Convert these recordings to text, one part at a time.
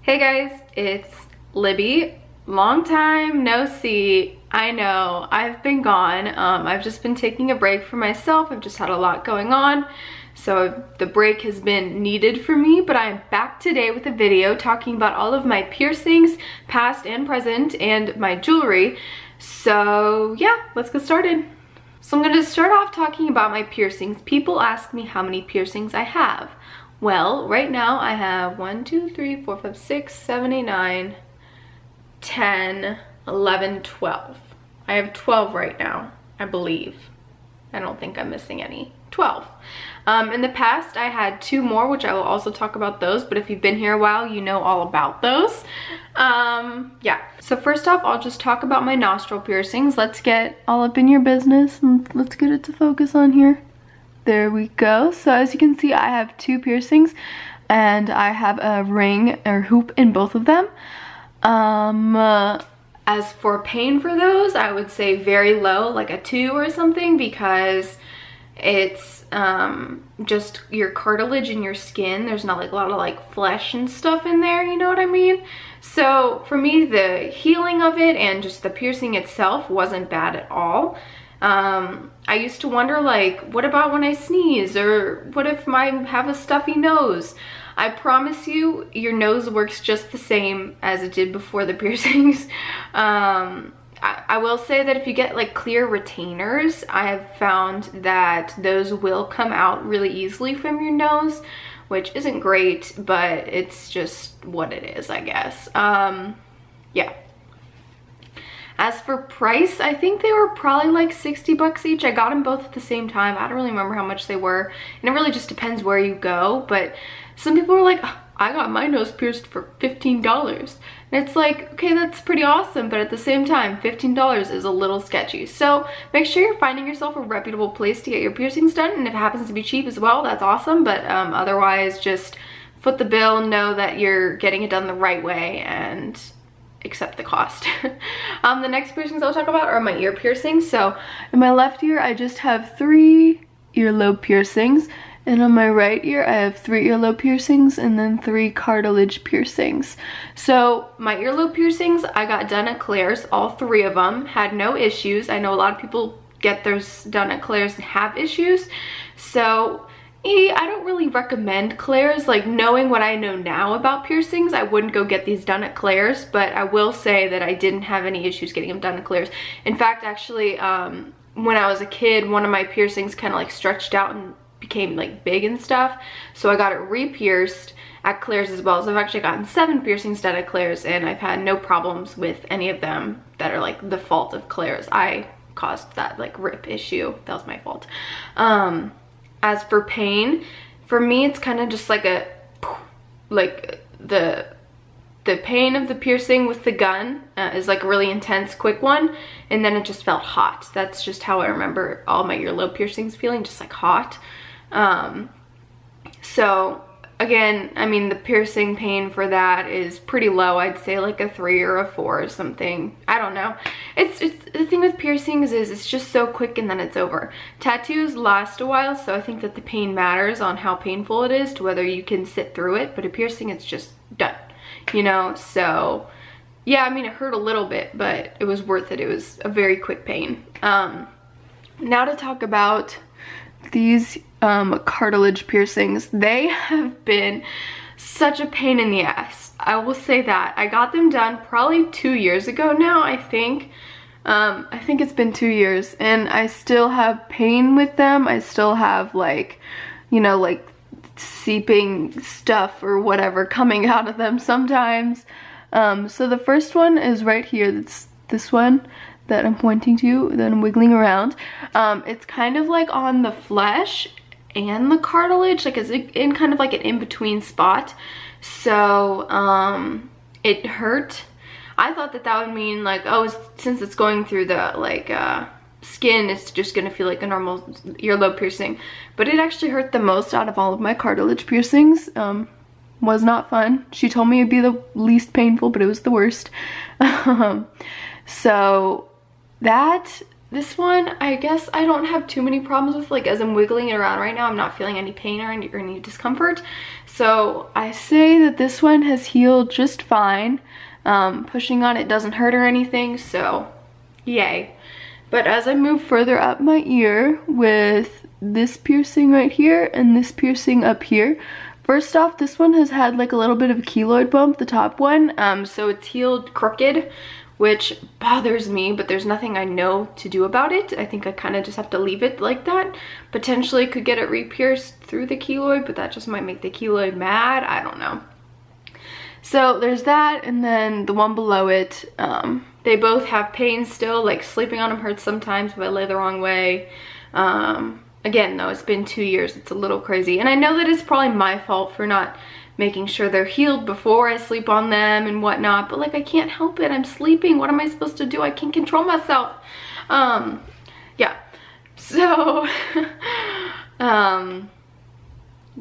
Hey guys, it's Libby. Long time no see. I know, I've been gone. I've just been taking a break for myself. I've just had a lot going on. So the break has been needed for me, but I'm back today with a video talking about all of my piercings, past and present, and my jewelry. So yeah, let's get started. So I'm gonna start off talking about my piercings. People ask me how many piercings I have. Well, right now I have 1, 2, 3, 4, 5, 6, 7, 8, 9, 10, 11, 12. I have 12 right now, I believe. I don't think I'm missing any. 12. In the past, I had 2 more, which I will also talk about those, but if you've been here a while, you know all about those. Yeah. So first off, I'll just talk about my nostril piercings. Let's get all up in your business and let's get it to focus on here. There we go. So as you can see, I have 2 piercings and I have a ring or hoop in both of them. As for pain for those, I would say very low, like a 2 or something, because it's just your cartilage in your skin. There's not like a lot of like flesh and stuff in there, you know what I mean? So for me, the healing of it and just the piercing itself wasn't bad at all. I used to wonder, like, what about when I sneeze, or what if I have a stuffy nose? I promise you, your nose works just the same as it did before the piercings. I will say that if you get like clear retainers, I have found that those will come out really easily from your nose, which isn't great, but it's just what it is, I guess. Yeah. As for price, I think they were probably like 60 bucks each. I got them both at the same time. I don't really remember how much they were. And it really just depends where you go. But some people were like, oh, I got my nose pierced for $15. And it's like, okay, that's pretty awesome. But at the same time, $15 is a little sketchy. So make sure you're finding yourself a reputable place to get your piercings done. And if it happens to be cheap as well, that's awesome. But otherwise, just foot the bill, know that you're getting it done the right way, and accept the cost. The next piercings I'll talk about are my ear piercings. So in my left ear, I just have 3 earlobe piercings, and on my right ear, I have 3 earlobe piercings and then 3 cartilage piercings. So my earlobe piercings, I got done at Claire's, all 3 of them, had no issues. I know a lot of people get theirs done at Claire's and have issues. So I don't really recommend Claire's. Like, knowing what I know now about piercings, I wouldn't go get these done at Claire's, but I will say that I didn't have any issues getting them done at Claire's. In fact, actually, when I was a kid, one of my piercings kind of like stretched out and became like big and stuff, so I got it re-pierced at Claire's as well. So I've actually gotten 7 piercings done at Claire's, and I've had no problems with any of them that are like the fault of Claire's. I caused that like rip issue. That was my fault. As for pain, for me, it's kind of just like a, like the pain of the piercing with the gun is like a really intense, quick one, and then it just felt hot. That's just how I remember all my earlobe piercings feeling, just like hot. So again, I mean, the piercing pain for that is pretty low. I'd say like a 3 or a 4 or something. I don't know. It's the thing with piercings is it's just so quick and then it's over. Tattoos last a while, so I think that the pain matters on how painful it is to whether you can sit through it, but a piercing, it's just done, you know? So yeah, I mean, it hurt a little bit, but it was worth it. It was a very quick pain. Now to talk about these cartilage piercings. They have been such a pain in the ass. I will say that. I got them done probably 2 years ago now, I think. I think it's been 2 years, and I still have pain with them. I still have, like, you know, like seeping stuff or whatever coming out of them sometimes. So the first one is right here. That's this one that I'm pointing to, that I'm wiggling around. It's kind of like on the flesh and the cartilage, like it's in kind of like an in-between spot. So it hurt. I thought that that would mean like, oh, since it's going through the like skin, it's just gonna feel like a normal earlobe piercing, but it actually hurt the most out of all of my cartilage piercings. Was not fun. She told me it'd be the least painful, but it was the worst. So that this one, I guess I don't have too many problems with, like as I'm wiggling it around right now, I'm not feeling any pain or any discomfort. So I say that this one has healed just fine. Pushing on it doesn't hurt or anything, so yay. But as I move further up my ear with this piercing right here and this piercing up here, first off, this one has had like a little bit of a keloid bump, the top one, so it's healed crooked, which bothers me, but there's nothing I know to do about it. I think I kind of just have to leave it like that. Potentially could get it re-pierced through the keloid, but that just might make the keloid mad. I don't know. So there's that, and then the one below it, they both have pain still, like sleeping on them hurts sometimes if I lay the wrong way. Again, though, it's been 2 years, it's a little crazy. And I know that it's probably my fault for not making sure they're healed before I sleep on them and whatnot, but like I can't help it, I'm sleeping, what am I supposed to do? I can't control myself. Yeah, so,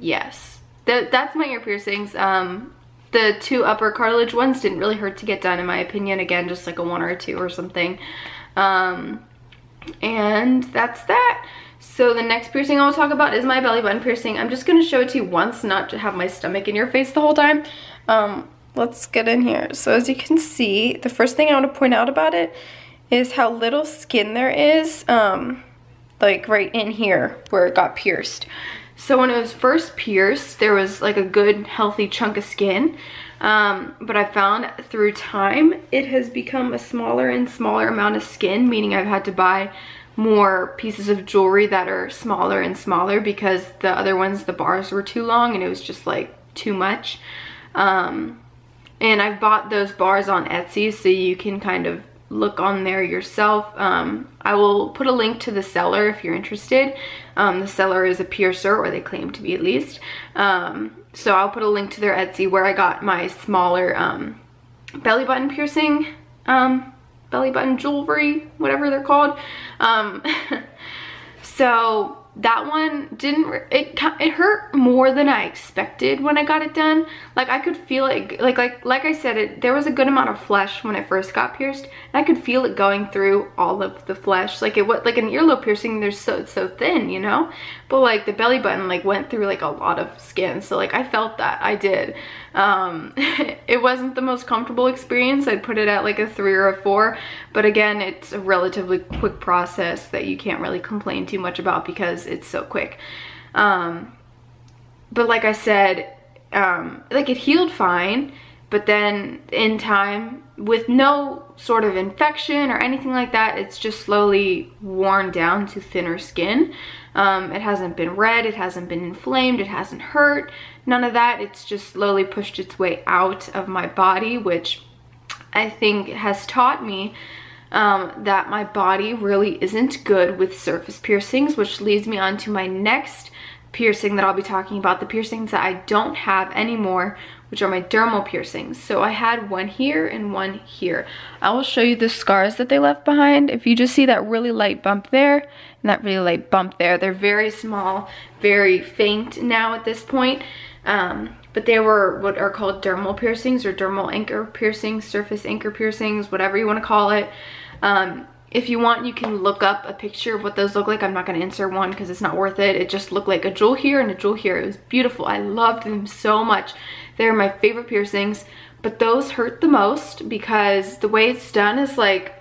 yes, that's my ear piercings. The 2 upper cartilage ones didn't really hurt to get done in my opinion, again, just like a 1 or a 2 or something. And that's that. So the next piercing I'll talk about is my belly button piercing. I'm just gonna show it to you once, not to have my stomach in your face the whole time. Let's get in here. So as you can see, the first thing I want to point out about it is how little skin there is, like right in here where it got pierced. So when it was first pierced, there was like a good healthy chunk of skin, but I found through time it has become a smaller and smaller amount of skin, meaning I've had to buy more pieces of jewelry that are smaller and smaller because the other ones, the bars were too long and it was just like too much. And I've bought those bars on Etsy, so you can kind of look on there yourself. I will put a link to the seller if you're interested. The seller is a piercer, or they claim to be at least. So I'll put a link to their Etsy where I got my smaller belly button piercing, belly button jewelry, whatever they're called. So that one didn't, it hurt more than I expected when I got it done. Like I could feel it, like I said, there was a good amount of flesh when it first got pierced, and I could feel it going through all of the flesh. Like it was like an earlobe piercing, it's so thin, you know, but like the belly button like went through like a lot of skin, so like I felt that, I did. It wasn't the most comfortable experience. I'd put it at like a 3 or a 4, but again, it's a relatively quick process that you can't really complain too much about because it's so quick. But like I said, like it healed fine, but then in time, with no sort of infection or anything like that, it's just slowly worn down to thinner skin. It hasn't been red, it hasn't been inflamed, it hasn't hurt, none of that. It's just slowly pushed its way out of my body, which I think has taught me that my body really isn't good with surface piercings, which leads me on to my next piercing that I'll be talking about, the piercings that I don't have anymore, which are my dermal piercings. So I had one here and one here. I will show you the scars that they left behind. If you just see that really light bump there and that really light bump there, they're very small, very faint now at this point. But they were what are called dermal piercings, or dermal anchor piercings, surface anchor piercings, whatever you want to call it. If you want, you can look up a picture of what those look like. I'm not going to insert one because it's not worth it. It just looked like a jewel here and a jewel here. It was beautiful. I loved them so much. They're my favorite piercings, but those hurt the most because the way it's done is like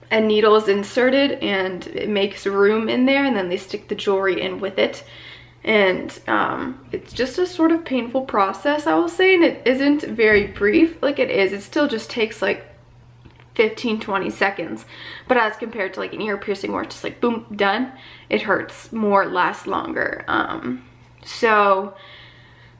a needle is inserted and it makes room in there, and then they stick the jewelry in with it. And it's just a sort of painful process, I will say, and it isn't very brief. Like it is, it still just takes like 15-20 seconds, but as compared to like an ear piercing where it's just like boom, done, it hurts more, lasts longer. So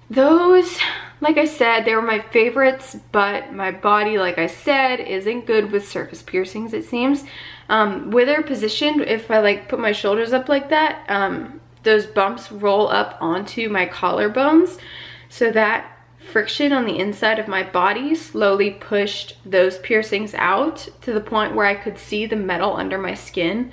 those, like I said, they were my favorites, but my body, like I said, isn't good with surface piercings, it seems. Where they're positioned, if I like put my shoulders up like that, those bumps roll up onto my collarbones, so that friction on the inside of my body slowly pushed those piercings out to the point where I could see the metal under my skin.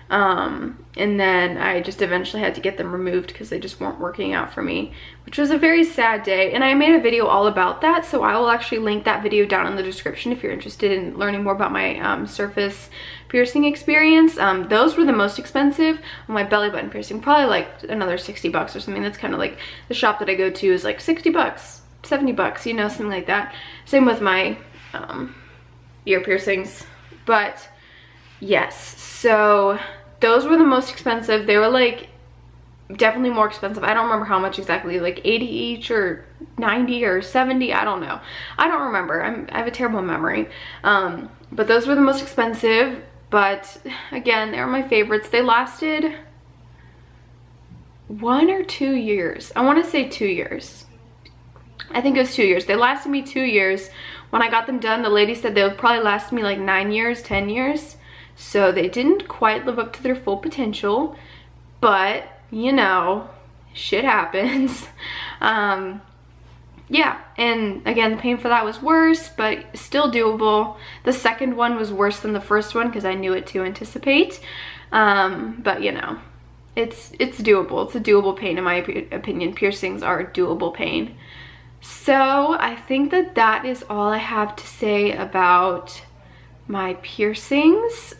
And then I just eventually had to get them removed because they just weren't working out for me, which was a very sad day. And I made a video all about that, so I will actually link that video down in the description if you're interested in learning more about my surface piercing experience. Those were the most expensive. My belly button piercing, probably like another 60 bucks or something. That's kind of like the shop that I go to is like 60 bucks, 70 bucks, you know, something like that. Same with my ear piercings. But yes, so those were the most expensive. They were like definitely more expensive. I don't remember how much exactly, like 80 each or 90 or 70, I don't know. I don't remember. I have a terrible memory. But those were the most expensive, but again, they were my favorites. They lasted 1 or 2 years. I want to say 2 years. I think it was 2 years. They lasted me 2 years. When I got them done, the lady said they would probably last me like 9 years, 10 years. So they didn't quite live up to their full potential, but you know, shit happens. Yeah, and again, the pain for that was worse, but still doable. The second one was worse than the first one because I knew it to anticipate. But you know, it's doable. It's a doable pain in my opinion. Piercings are doable pain. So I think that is all I have to say about my piercings.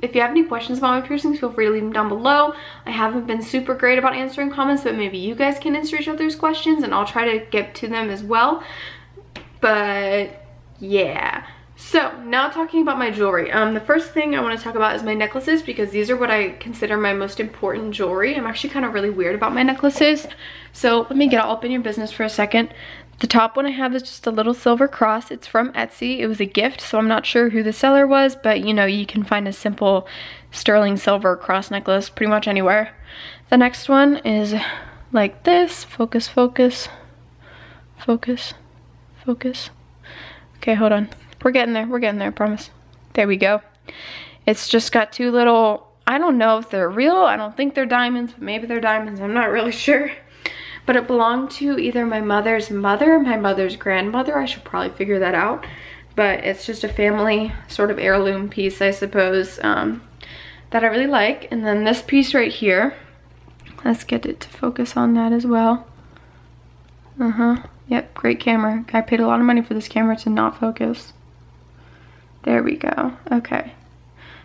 If you have any questions about my piercings, feel free to leave them down below. I haven't been super great about answering comments, but maybe you guys can answer each other's questions and I'll try to get to them as well. But yeah, so now talking about my jewelry. The first thing I want to talk about is my necklaces, because these are what I consider my most important jewelry. I'm actually kind of really weird about my necklaces, so let me get all up in your business for a second. The top one I have is just a little silver cross. It's from Etsy. It was a gift, so I'm not sure who the seller was, but you know, you can find a simple sterling silver cross necklace pretty much anywhere. The next one is like this. Focus, focus, focus, focus. Okay, hold on. We're getting there, I promise. There we go. It's just got two little, I don't know if they're real. I don't think they're diamonds, but maybe they're diamonds. I'm not really sure. But it belonged to either my mother's mother or my mother's grandmother. I should probably figure that out. But it's just a family sort of heirloom piece, I suppose, that I really like. And then this piece right here, let's get it to focus on that as well. Yep, great camera. I paid a lot of money for this camera to not focus. There we go. Okay.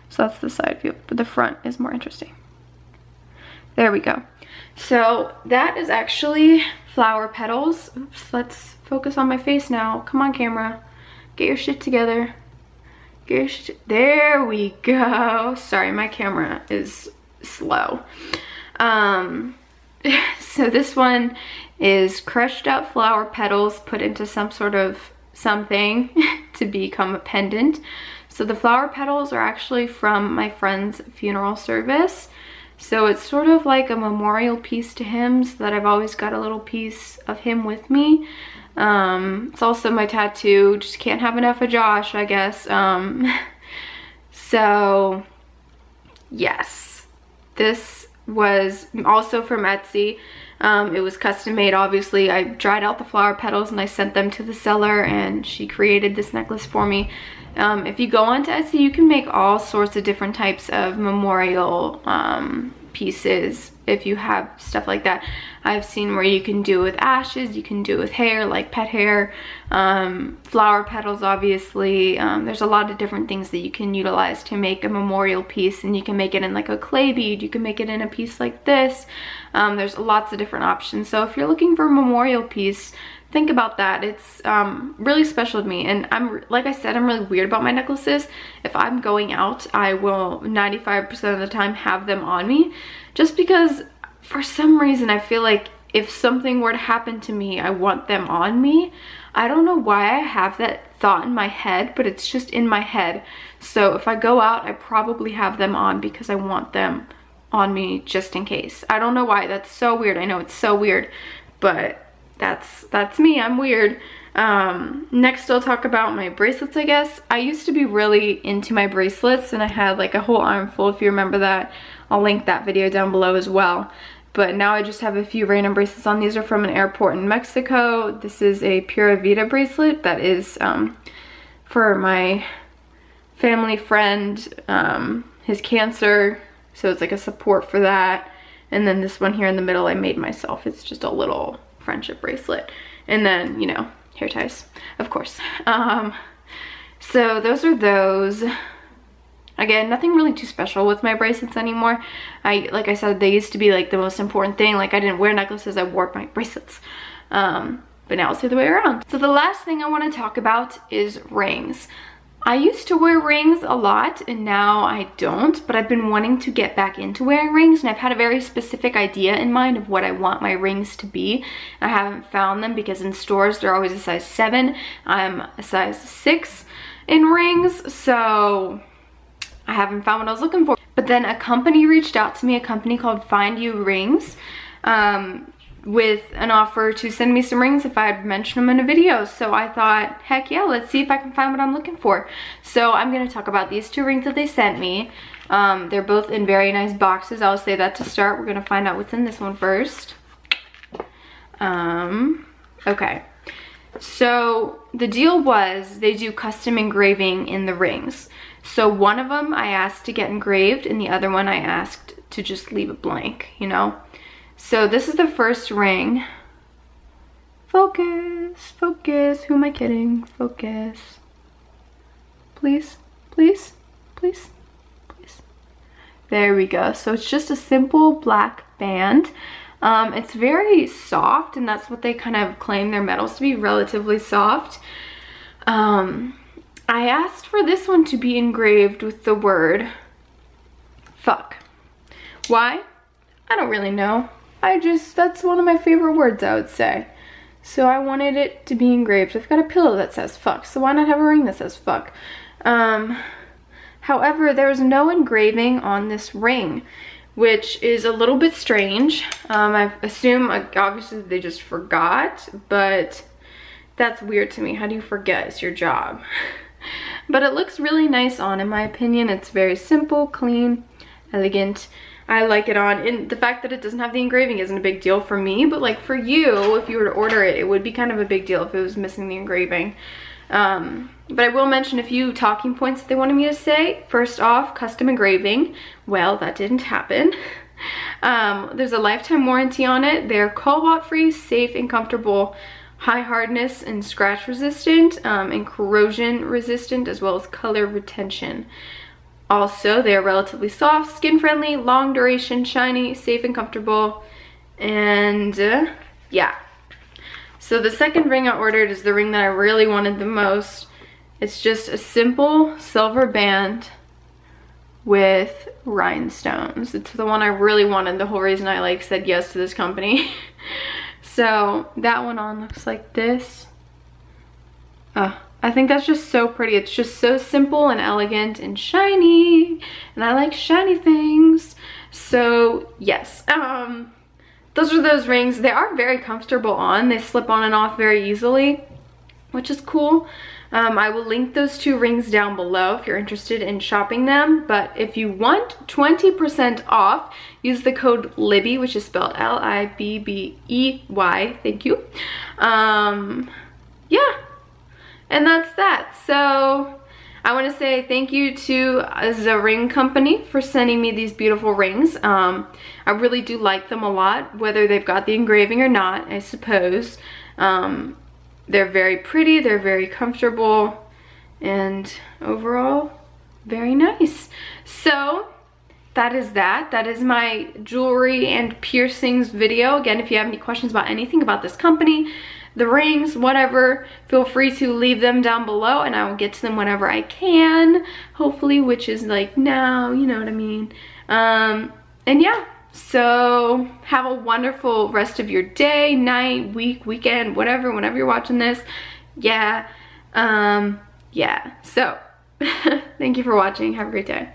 So that's the side view, but the front is more interesting. There we go. So that is actually flower petals. Oops, let's focus on my face now. Come on, camera. Get your shit together. Get your shit. There we go. Sorry, my camera is slow. So this one is crushed out flower petals put into some sort of something to become a pendant. So the flower petals are actually from my friend's funeral service. So it's sort of like a memorial piece to him, so that I've always got a little piece of him with me. It's also my tattoo. Just can't have enough of Josh, I guess. So yes, this was also from Etsy. It was custom made, obviously. I dried out the flower petals and I sent them to the seller, and she created this necklace for me. If you go onto Etsy, you can make all sorts of different types of memorial pieces if you have stuff like that. I've seen where you can do it with ashes, you can do it with hair, like pet hair, flower petals, obviously. There's a lot of different things that you can utilize to make a memorial piece, and you can make it in like a clay bead, you can make it in a piece like this. There's lots of different options. So if you're looking for a memorial piece, think about that. It's really special to me, and like I said, I'm really weird about my necklaces. If I'm going out, I will 95% of the time have them on me, just because for some reason I feel like if something were to happen to me, I want them on me. I don't know why I have that thought in my head, but it's just in my head. So if I go out, I probably have them on because I want them on me just in case. I don't know why. That's so weird. I know it's so weird, but that's me. I'm weird. Next I'll talk about my bracelets, I guess. I used to be really into my bracelets, and I had like a whole armful. If you remember that, I'll link that video down below as well. But now I just have a few random bracelets on. These are from an airport in Mexico. This is a Pura Vida bracelet that is for my family friend. His cancer So it's like a support for that. And then this one here in the middle I made myself. It's just a little friendship bracelet. And then, you know, hair ties, of course. So those are those. Again, nothing really too special with my bracelets anymore. Like I said, they used to be like the most important thing. Like I didn't wear necklaces, I wore my bracelets. But now it's the other way around. So the last thing I want to talk about is rings. I used to wear rings a lot and now I don't, but I've been wanting to get back into wearing rings, and I've had a very specific idea in mind of what I want my rings to be. I haven't found them because in stores they're always a size 7. I'm a size 6 in rings, so I haven't found what I was looking for. But then a company reached out to me, a company called FindURings, with an offer to send me some rings if I had mentioned them in a video. So I thought, heck yeah, let's see if I can find what I'm looking for. So I'm gonna talk about these 2 rings that they sent me. They're both in very nice boxes. I'll say that to start. We're gonna find out what's in this one first. Okay. So the deal was they do custom engraving in the rings. So one of them I asked to get engraved and the other one I asked to just leave it blank, you know? So this is the first ring. Focus, focus, who am I kidding? Focus. Please, please, please, please. There we go. So it's just a simple black band. It's very soft, and that's what they kind of claim their metals to be, relatively soft. I asked for this one to be engraved with the word fuck. Why? I don't really know. That's one of my favorite words, I would say. So I wanted it to be engraved. I've got a pillow that says fuck, so why not have a ring that says fuck? However, there's no engraving on this ring, which is a little bit strange. I assume, obviously, they just forgot, but that's weird to me. How do you forget? It's your job. But it looks really nice on, in my opinion. It's very simple, clean, elegant. I like it on, and the fact that it doesn't have the engraving isn't a big deal for me, but like for you, if you were to order it, it would be kind of a big deal if it was missing the engraving. But I will mention a few talking points that they wanted me to say. First off, custom engraving. Well, that didn't happen. There's a lifetime warranty on it. They're cobalt free, safe and comfortable, high hardness and scratch resistant, and corrosion resistant, as well as color retention. Also, they are relatively soft, skin friendly, long duration, shiny, safe and comfortable, and yeah. So the second ring I ordered is the ring that I really wanted the most. It's just a simple silver band with rhinestones. It's the one I really wanted, the whole reason I said yes to this company. So that one on looks like this. I think that's just so pretty. It's just so simple and elegant and shiny, and I like shiny things. So yes, those are those rings. They are very comfortable on. They slip on and off very easily, which is cool. I will link those 2 rings down below if you're interested in shopping them. But if you want 20% off, use the code LIBBY, which is spelled L-I-B-B-E-Y. Thank you. Yeah. And that's that. So I want to say thank you to the ring company for sending me these beautiful rings. I really do like them a lot, whether they've got the engraving or not, I suppose. They're very pretty, they're very comfortable, and overall, very nice. So that is that. That is my jewelry and piercings video. Again, if you have any questions about anything about this company, the rings, whatever, feel free to leave them down below and I will get to them whenever I can, hopefully, which is like now, you know what I mean. And yeah, so have a wonderful rest of your day, night, week, weekend, whatever, whenever you're watching this. Yeah, yeah. So thank you for watching. Have a great day.